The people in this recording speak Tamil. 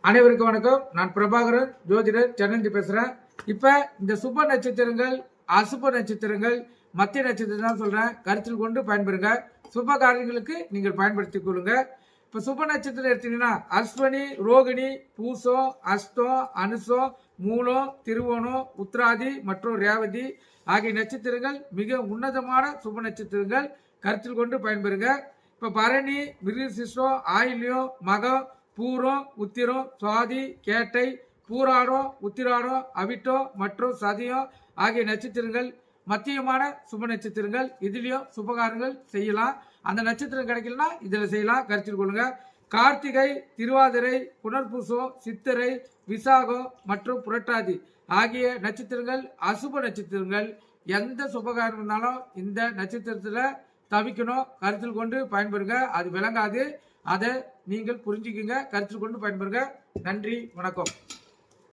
அனைவருக்கும் வணக்கம். நான் பிரபாகரன், ஜோதிடர், சென்னை பேசுறேன். இப்ப இந்த சுப நட்சத்திரங்கள், அசுப நட்சத்திரங்கள், மத்திய நட்சத்திரம் தான் சொல்றேன், கருத்தில் கொண்டு பயன்பெறுங்க. சுப காரியங்களுக்கு நீங்கள் பயன்படுத்திக் கொள்ளுங்க. இப்ப சுப நட்சத்திரம் எடுத்தீங்கன்னா அஸ்வினி, ரோகிணி, பூசம், அஸ்தம், அனுசம், மூலம், திருவோணம், உத்திராதி மற்றும் ரேவதி ஆகிய நட்சத்திரங்கள் மிக உன்னதமான சுப நட்சத்திரங்கள். கருத்தில் கொண்டு பயன்பெறுங்க. இப்ப பரணி, மிருகசிஷ்டம், ஆயில்யம், மகம், பூரம், உத்திரம், சுவாதி, கேட்டை, பூராடம், உத்திராடம், அவிட்டம் மற்றும் சதயம் ஆகிய நட்சத்திரங்கள் மத்தியமான சுப நட்சத்திரங்கள். இதுலயும் சுபகாரங்கள் செய்யலாம். அந்த நட்சத்திரம் கிடைக்கலன்னா இதுல செய்யலாம். கருத்தில் கொள்ளுங்க. கார்த்திகை, திருவாதிரை, புனர்பூசம், சித்திரை, விசாகம் மற்றும் புரட்டாதி ஆகிய நட்சத்திரங்கள் அசுப நட்சத்திரங்கள். எந்த சுபகாரம் இருந்தாலும் இந்த நட்சத்திரத்துல தவிக்கணும். கருத்தில் கொண்டு பயன்பெறுங்க. அது விளங்காது. அதை நீங்கள் புரிஞ்சுக்குங்க. கருத்தில் கொண்டு பயன்பெறுங்க. நன்றி, வணக்கம்.